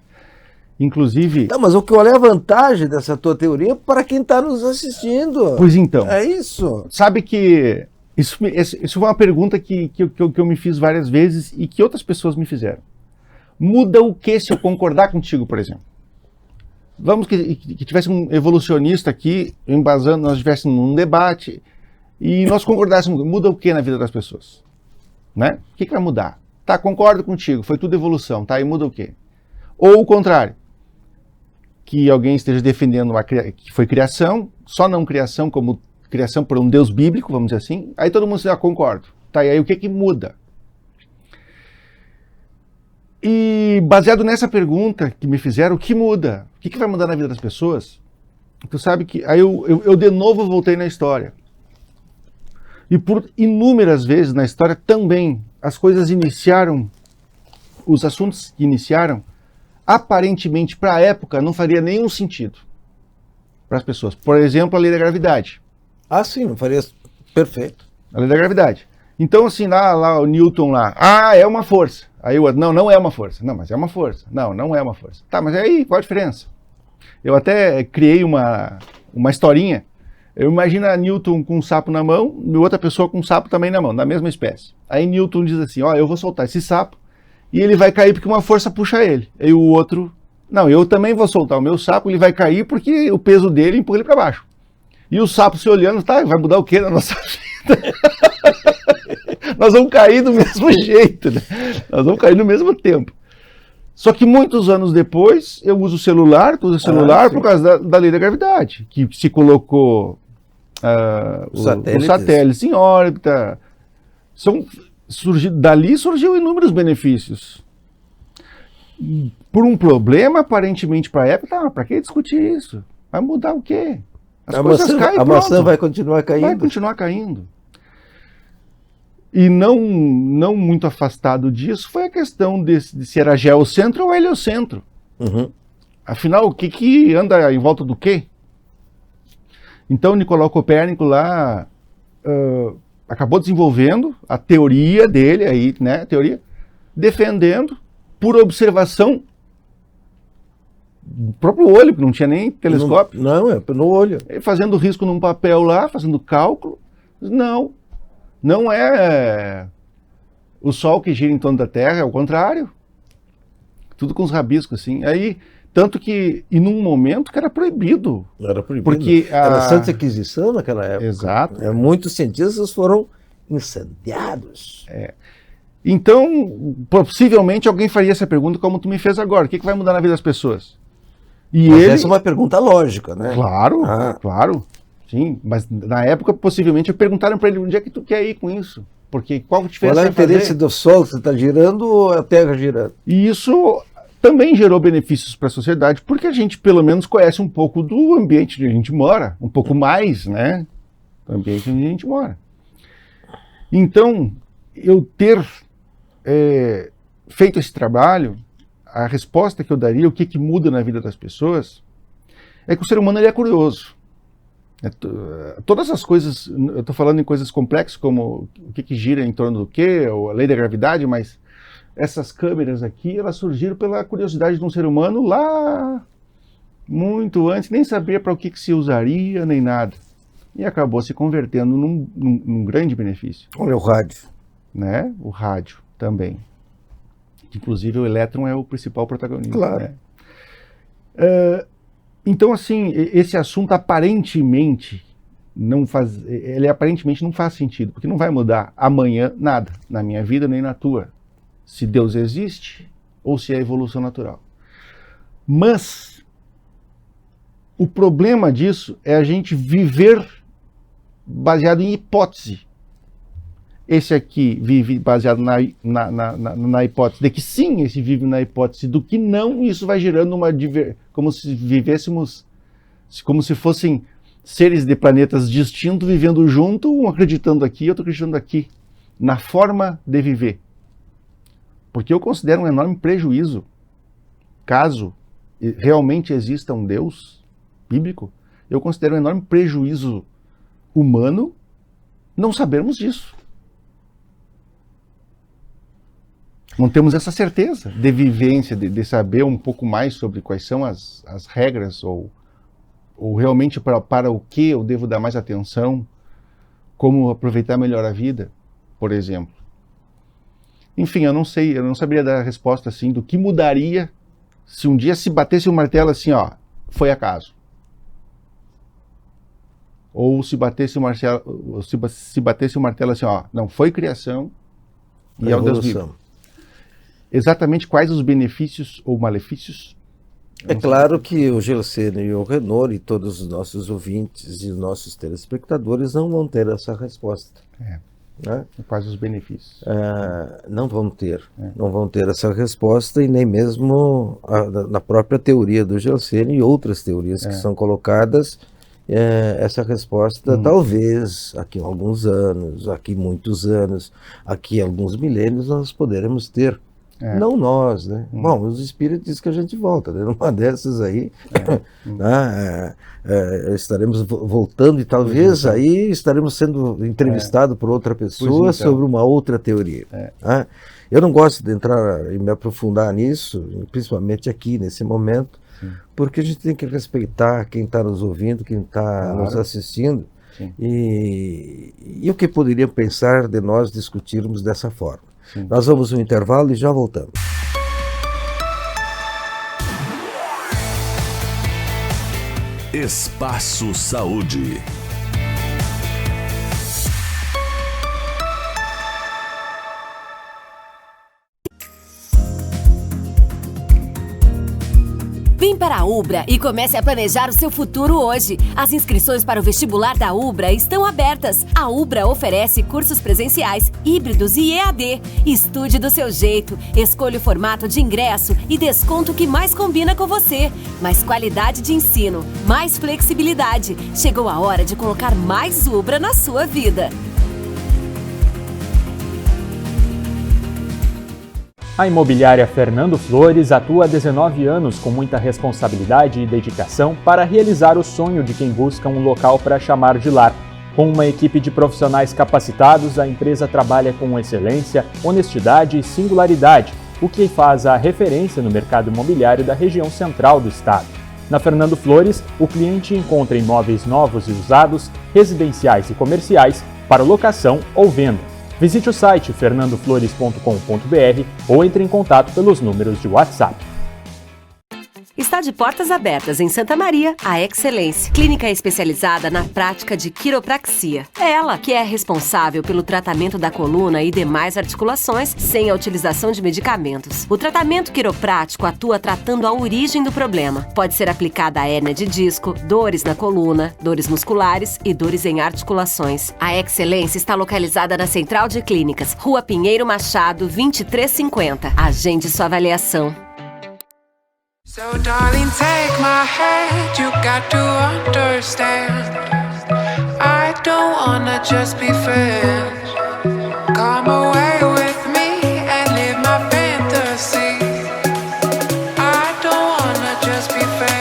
Inclusive... Não, mas qual é a vantagem dessa tua teoria para quem está nos assistindo? Pois então. É isso. Sabe que isso foi uma pergunta que eu me fiz várias vezes e que outras pessoas me fizeram. Muda o que se eu concordar contigo, por exemplo? Vamos que tivesse um evolucionista aqui, embasando, nós estivéssemos num debate e nós concordássemos, muda o que na vida das pessoas? Né? O que vai mudar? Tá, concordo contigo, foi tudo evolução, tá? E muda o quê? Ou o contrário, que alguém esteja defendendo que foi criação, só não criação, como criação por um Deus bíblico, vamos dizer assim, aí todo mundo diz, concordo. Tá, e aí o que muda? E baseado nessa pergunta que me fizeram, o que muda? O que vai mudar na vida das pessoas? Tu sabe que aí eu de novo voltei na história. E por inúmeras vezes na história também as coisas iniciaram, os assuntos que iniciaram, aparentemente para a época não faria nenhum sentido para as pessoas. Por exemplo, a lei da gravidade. Sim, não faria... Perfeito. A lei da gravidade. Então, assim, lá o Newton lá, é uma força. Aí o outro, não é uma força. Não, mas é uma força. Não é uma força. Tá, mas aí qual a diferença? Eu até criei uma historinha. Eu imagino a Newton com um sapo na mão e outra pessoa com um sapo também na mão, da mesma espécie. Aí Newton diz assim, eu vou soltar esse sapo e ele vai cair porque uma força puxa ele. Aí o outro, não, eu também vou soltar o meu sapo, ele vai cair porque o peso dele empurra ele para baixo. E o sapo se olhando, vai mudar o que na nossa vida? Nós vamos cair do mesmo jeito, né? Nós vamos cair no mesmo tempo. Só que muitos anos depois, eu uso celular, por causa da lei da gravidade, que se colocou os satélites em órbita. Dali surgiu inúmeros benefícios. Por um problema, aparentemente, para a época, para que discutir isso? Vai mudar o quê? A maçã vai continuar caindo. Vai continuar caindo. E não muito afastado disso foi a questão de se era geocentro ou heliocentro. Uhum. Afinal, o que anda em volta do quê? Então, Nicolau Copérnico lá acabou desenvolvendo a teoria dele, aí, né, defendendo por observação do próprio olho, que não tinha nem telescópio. Não, no olho. Fazendo risco num papel lá, fazendo cálculo. Não é o Sol que gira em torno da Terra, é o contrário. Tudo com os rabiscos, assim. Aí, tanto que, e num momento que era proibido. Era proibido. Porque era Santa Inquisição naquela época. Exato. Muitos cientistas foram incendiados. Então, possivelmente alguém faria essa pergunta como tu me fez agora. O que vai mudar na vida das pessoas? Mas essa é uma pergunta lógica, né? Claro, claro. Sim, mas na época, possivelmente, perguntaram para ele onde é que tu quer ir com isso. Porque qual a diferença vai fazer? Qual é o interesse do Sol, que você está girando ou a Terra girando? E isso também gerou benefícios para a sociedade, porque a gente, pelo menos, conhece um pouco do ambiente onde a gente mora, um pouco mais, né? Do ambiente onde a gente mora. Então, eu ter feito esse trabalho, a resposta que eu daria, o que muda na vida das pessoas, é que o ser humano ele é curioso. Todas as coisas, eu estou falando em coisas complexas, como o que gira em torno do quê, ou a lei da gravidade, mas essas câmeras aqui, elas surgiram pela curiosidade de um ser humano lá muito antes, nem sabia para o que se usaria, nem nada. E acabou se convertendo num grande benefício. Olha o rádio. Né? O rádio também. Inclusive o elétron é o principal protagonista. Claro. Né? Então, assim, esse assunto aparentemente não faz sentido, porque não vai mudar amanhã nada, na minha vida nem na tua, se Deus existe ou se é evolução natural. Mas o problema disso é a gente viver baseado em hipótese esse aqui vive baseado na hipótese de que sim, esse vive na hipótese do que não, e isso vai gerando como se vivêssemos, como se fossem seres de planetas distintos vivendo junto, um acreditando aqui, outro acreditando aqui, na forma de viver. Porque eu considero um enorme prejuízo, caso realmente exista um Deus bíblico, eu considero um enorme prejuízo humano não sabermos disso. Não temos essa certeza de vivência, de saber um pouco mais sobre quais são as regras, ou realmente para o que eu devo dar mais atenção, como aproveitar melhor a vida, por exemplo. Enfim, eu não saberia dar a resposta assim do que mudaria se um dia se batesse o martelo assim, ó, foi acaso. Ou se batesse o martelo assim, ó, não, foi criação e é o Deus vivo. Exatamente quais os benefícios ou malefícios? É claro que o Gelcênio e o Renaud e todos os nossos ouvintes e os nossos telespectadores não vão ter essa resposta. Né? Quais os benefícios? Não vão ter. Não vão ter essa resposta, e nem mesmo na própria teoria do Gelcênio e outras teorias que são colocadas, essa resposta talvez aqui em alguns anos, aqui muitos anos, aqui alguns milênios nós poderemos ter. Não nós, né? Bom, os espíritos dizem que a gente volta, né? Numa dessas aí, estaremos voltando, e talvez aí estaremos sendo entrevistados por outra pessoa sobre uma outra teoria. Eu não gosto de entrar e me aprofundar nisso, principalmente aqui, nesse momento, porque a gente tem que respeitar quem está nos ouvindo, quem está nos assistindo, e o que poderiam pensar de nós discutirmos dessa forma. Nós vamos no intervalo e já voltamos. Espaço Saúde. Vem para a Ubra e comece a planejar o seu futuro hoje. As inscrições para o vestibular da Ubra estão abertas. A Ubra oferece cursos presenciais, híbridos e EAD. Estude do seu jeito, escolha o formato de ingresso e desconto que mais combina com você. Mais qualidade de ensino, mais flexibilidade. Chegou a hora de colocar mais Ubra na sua vida. A imobiliária Fernando Flores atua há 19 anos com muita responsabilidade e dedicação para realizar o sonho de quem busca um local para chamar de lar. Com uma equipe de profissionais capacitados, a empresa trabalha com excelência, honestidade e singularidade, o que faz a referência no mercado imobiliário da região central do estado. Na Fernando Flores, o cliente encontra imóveis novos e usados, residenciais e comerciais, para locação ou venda. Visite o site fernandoflores.com.br ou entre em contato pelos números de WhatsApp. Está de portas abertas em Santa Maria, a Excelência, clínica especializada na prática de quiropraxia. É ela que é responsável pelo tratamento da coluna e demais articulações sem a utilização de medicamentos. O tratamento quiroprático atua tratando a origem do problema. Pode ser aplicada a hérnia de disco, dores na coluna, dores musculares e dores em articulações. A Excelência está localizada na Central de Clínicas, Rua Pinheiro Machado, 2350. Agende sua avaliação. So darling, take my hand, you got to understand, I don't wanna just be friends. Come away with me and live my fantasy, I don't wanna just be friends.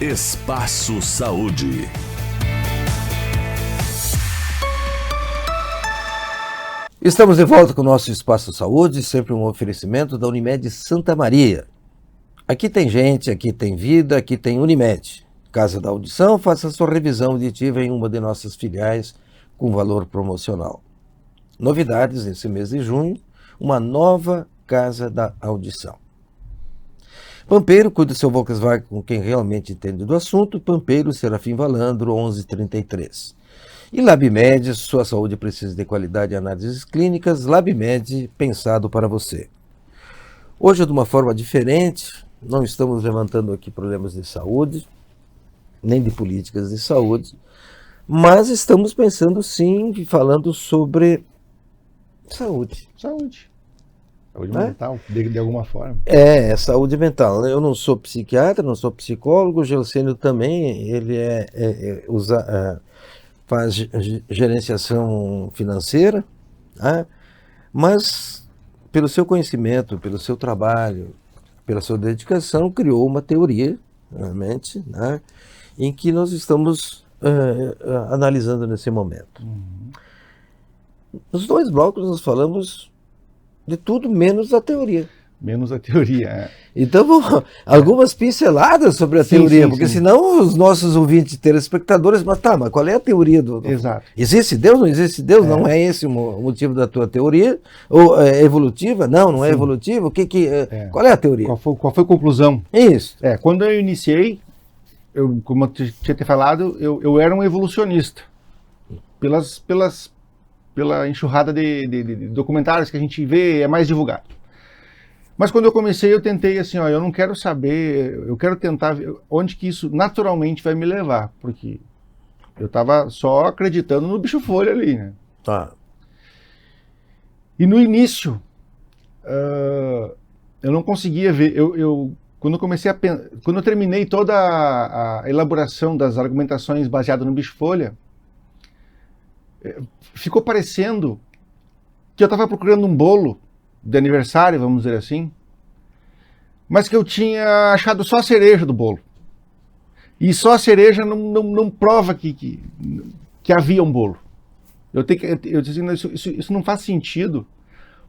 Espaço Saúde. Estamos de volta com o nosso Espaço Saúde, sempre um oferecimento da Unimed Santa Maria. Aqui tem gente, aqui tem vida, aqui tem Unimed. Casa da Audição, faça sua revisão auditiva em uma de nossas filiais com valor promocional. Novidades nesse mês de junho, uma nova Casa da Audição. Pampeiro, cuide do seu Volkswagen com quem realmente entende do assunto. Pampeiro, Serafim Valandro, 1133. E LabMed, sua saúde precisa de qualidade e análises clínicas. LabMed, pensado para você. Hoje, de uma forma diferente, não estamos levantando aqui problemas de saúde, nem de políticas de saúde, mas estamos pensando sim, falando sobre saúde. Saúde mental, de alguma forma. Saúde mental. Eu não sou psiquiatra, não sou psicólogo, o Gelsênio também, ele faz gerenciação financeira, né? Mas pelo seu conhecimento, pelo seu trabalho, pela sua dedicação, criou uma teoria, realmente, né? Em que nós estamos analisando nesse momento. Nos 2 blocos nós falamos de tudo menos da teoria. Menos a teoria. Então, algumas pinceladas sobre a teoria, porque senão os nossos ouvintes telespectadores, mas qual é a teoria do... Exato. Existe Deus? Não existe Deus? Não é esse o motivo da tua teoria? Ou é evolutiva? Não é evolutiva? Qual é a teoria? Qual foi a conclusão? Isso. Quando eu iniciei, como eu tinha te falado, eu era um evolucionista. Pela enxurrada de documentários que a gente vê, é mais divulgado. Mas quando eu comecei, eu tentei assim, eu não quero saber, eu quero tentar ver onde que isso naturalmente vai me levar, porque eu estava só acreditando no bicho-folha ali, né? Tá. E no início, eu não conseguia ver, quando eu terminei toda a elaboração das argumentações baseadas no bicho-folha, ficou parecendo que eu estava procurando um bolo de aniversário, vamos dizer assim, mas que eu tinha achado só a cereja do bolo. E só a cereja não prova que havia um bolo. Eu disse assim, isso não faz sentido,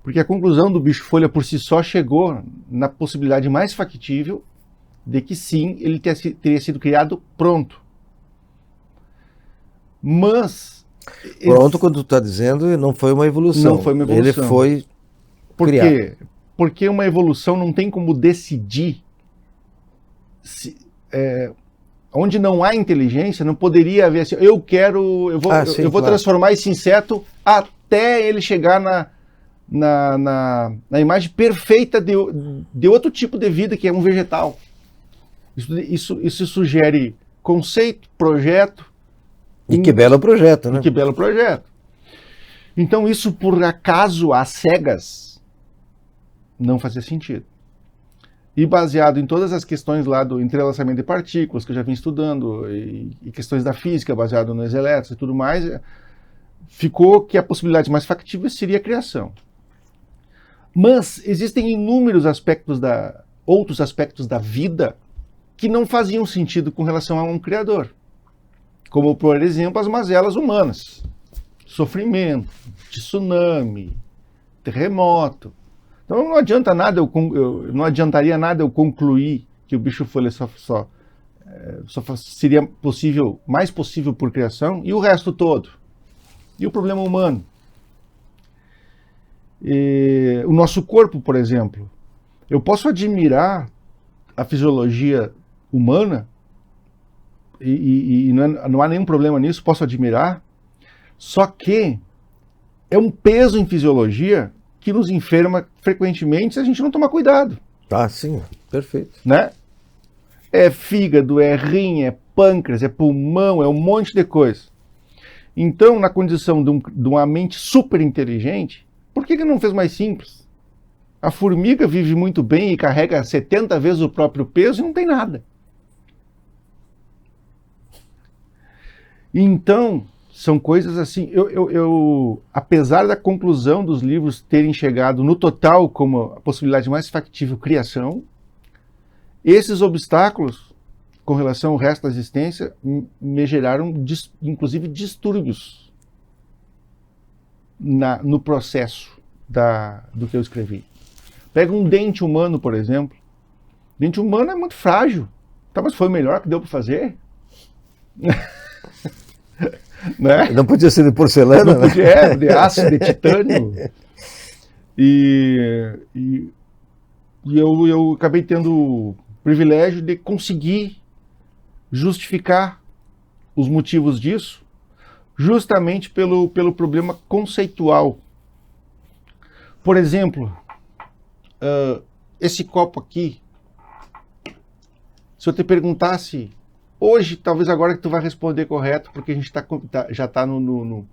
porque a conclusão do bicho-folha por si só chegou na possibilidade mais factível de que sim, ele teria sido criado pronto. Mas... Pronto, quando tu está dizendo, não foi uma evolução. Não foi uma evolução. Ele foi... Por quê? Porque uma evolução não tem como decidir. Onde não há inteligência, não poderia haver assim, eu vou transformar esse inseto até ele chegar na imagem perfeita de outro tipo de vida, que é um vegetal. Isso sugere conceito, projeto. E que belo projeto, né? E que belo projeto. Então isso, por acaso, às cegas, não fazia sentido. E baseado em todas as questões lá do entrelaçamento de partículas, que eu já vim estudando, e questões da física, baseado nos elétrons e tudo mais, ficou que a possibilidade mais factível seria a criação. Mas existem inúmeros outros aspectos da vida que não faziam sentido com relação a um criador. Como, por exemplo, as mazelas humanas. Sofrimento, tsunami, terremoto. Então não adianta nada, não adiantaria nada eu concluir que o bicho-folha só seria mais possível por criação, e o resto todo. E o problema humano. O nosso corpo, por exemplo. Eu posso admirar a fisiologia humana, e não há nenhum problema nisso, posso admirar, só que é um peso em fisiologia que nos enferma frequentemente se a gente não tomar cuidado. Ah, sim, perfeito. Né? É fígado, é rim, é pâncreas, é pulmão, é um monte de coisa. Então, na condição de uma mente super inteligente, por que não fez mais simples? A formiga vive muito bem e carrega 70 vezes o próprio peso e não tem nada. Então, são coisas assim, apesar da conclusão dos livros terem chegado no total como a possibilidade mais factível, criação, esses obstáculos com relação ao resto da existência me geraram, inclusive, distúrbios. no processo do que eu escrevi. Pega um dente humano, por exemplo. Dente humano é muito frágil. Tá, mas foi o melhor que deu para fazer? Né? Não podia ser de porcelana, Não podia, de aço, de titânio. E eu acabei tendo o privilégio de conseguir justificar os motivos disso, justamente pelo problema conceitual. Por exemplo, esse copo aqui, se eu te perguntasse, hoje, talvez agora que tu vai responder correto, porque a gente já está no...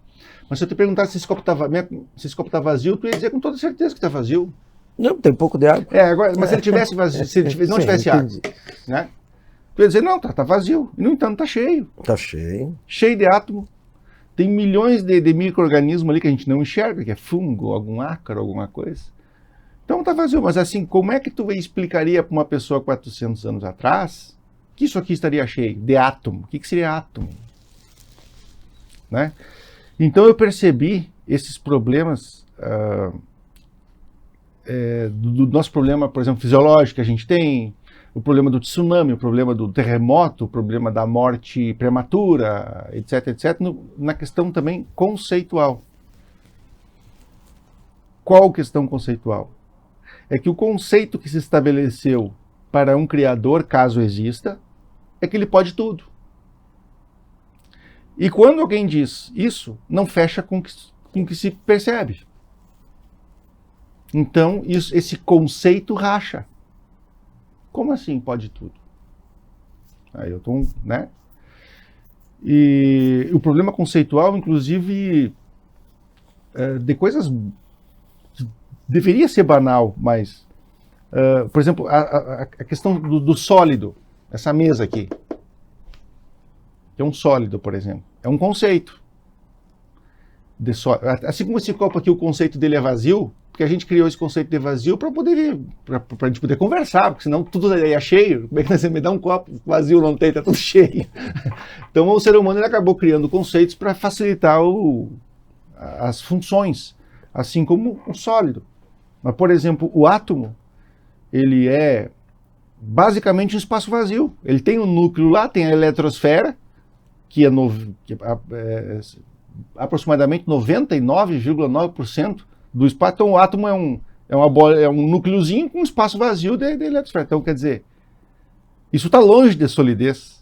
Mas se eu te perguntasse se esse copo tá vazio, tu ia dizer com toda certeza que está vazio. Não, tem pouco de água. Agora, mas se ele tivesse vazio, não tivesse água, né? Tu ia dizer, não, tá vazio. E, no entanto, tá cheio. Tá cheio. Cheio de átomo. Tem milhões de micro-organismos ali que a gente não enxerga, que é fungo, algum ácaro, alguma coisa. Então tá vazio. Mas assim, como é que tu explicaria para uma pessoa 400 anos atrás que isso aqui estaria cheio de átomo? O que seria átomo? Né? Então eu percebi esses problemas do nosso problema, por exemplo, fisiológico que a gente tem, o problema do tsunami, o problema do terremoto, o problema da morte prematura, etc, etc, na questão também conceitual. Qual questão conceitual? É que o conceito que se estabeleceu para um criador, caso exista, é que ele pode tudo. E quando alguém diz isso, não fecha com o que se percebe. Então, esse conceito racha. Como assim pode tudo? Aí eu tô, né? E o problema conceitual, inclusive, de coisas que deveria ser banal, mas, por exemplo, a questão do sólido, essa mesa aqui, que é um sólido, por exemplo, é um conceito. Assim como esse copo aqui, o conceito dele é vazio, porque a gente criou esse conceito de vazio para a gente poder conversar, porque senão tudo aí é cheio. Como é que você me dá um copo vazio, não tem, tá tudo cheio. Então o ser humano ele acabou criando conceitos para facilitar as funções, assim como o sólido. Mas, por exemplo, o átomo, ele é basicamente um espaço vazio. Ele tem um núcleo lá, tem a eletrosfera, que é aproximadamente 99,9% do espaço. Então o átomo é um núcleozinho com um espaço vazio de eletrosfera. Então, quer dizer, isso está longe de solidez.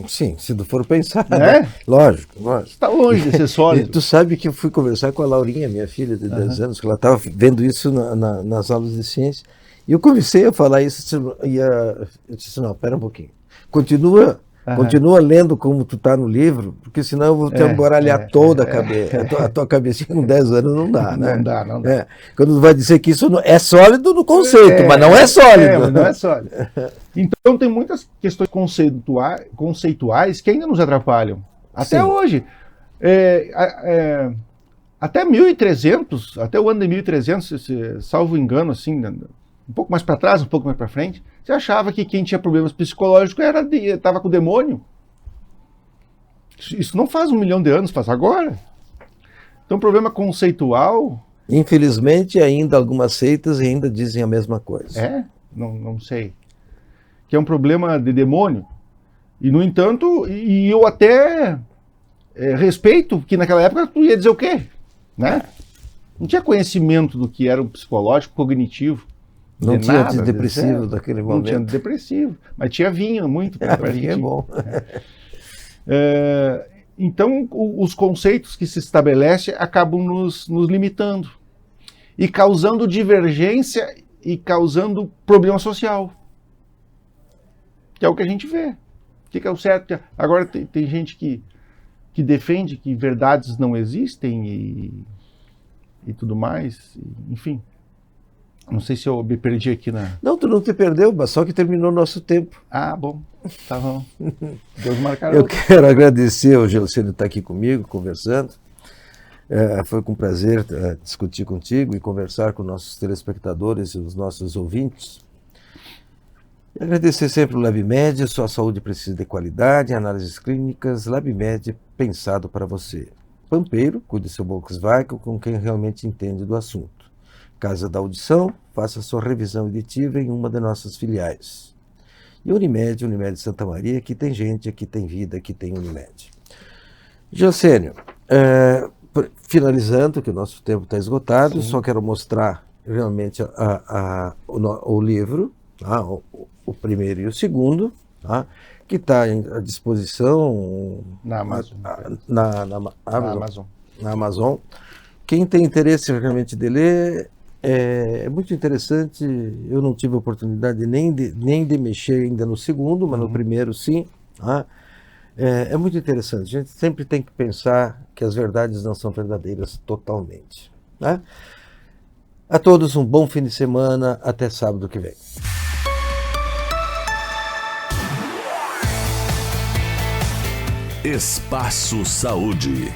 Sim, se tu for pensar, né? Lógico. Está longe de ser sólido. Tu sabe que eu fui conversar com a Laurinha, minha filha de 10 anos, que ela estava vendo isso nas aulas de ciência, e eu comecei a falar isso, e eu disse, não, pera um pouquinho, continua lendo como tu tá no livro, porque senão eu vou te embaralhar toda a cabeça. A tua cabecinha com 10 anos não dá, né? Não dá. Quando tu vai dizer que isso é sólido no conceito, mas não é sólido. Não é sólido. Então tem muitas questões conceituais que ainda nos atrapalham. Até hoje. Até 1300, até o ano de 1300, salvo engano, assim, um pouco mais para trás, um pouco mais para frente, você achava que quem tinha problemas psicológicos estava com o demônio. Isso não faz 1 milhão de anos, faz agora. Então, problema conceitual... Infelizmente, ainda algumas seitas ainda dizem a mesma coisa. Não sei. Que é um problema de demônio. E, no entanto, eu até respeito que naquela época tu ia dizer o quê? Né? Não tinha conhecimento do que era um psicológico cognitivo. Não tinha antidepressivo naquele momento. Não tinha antidepressivo, mas tinha vinho muito. Vinho é bom. Então, os conceitos que se estabelecem acabam nos limitando e causando divergência e causando problema social, que é o que a gente vê. O que é o certo? Agora tem gente que defende que verdades não existem e tudo mais, enfim. Não sei se eu me perdi aqui na... Não, tu não te perdeu, mas só que terminou o nosso tempo. Bom. Tá bom. Deus marcará. Eu quero agradecer ao Gelcínio estar aqui comigo, conversando. Foi com prazer discutir contigo e conversar com nossos telespectadores e os nossos ouvintes. E agradecer sempre o LabMed, sua saúde precisa de qualidade, análises clínicas, LabMed pensado para você. Pampeiro, cuide seu Volkswagen com quem realmente entende do assunto. Casa da Audição, faça sua revisão auditiva em uma de nossas filiais. E Unimed Santa Maria, aqui tem gente, aqui tem vida, aqui tem Unimed. Josênio, finalizando, que o nosso tempo está esgotado, só quero mostrar realmente o livro, tá? O primeiro e o segundo, tá? Que está à disposição Na Amazon. Na Amazon. Quem tem interesse realmente de ler, é muito interessante. Eu não tive a oportunidade nem de mexer ainda no segundo, mas no primeiro sim. Tá? É muito interessante. A gente sempre tem que pensar que as verdades não são verdadeiras totalmente. Né? A todos um bom fim de semana. Até sábado que vem. Espaço Saúde.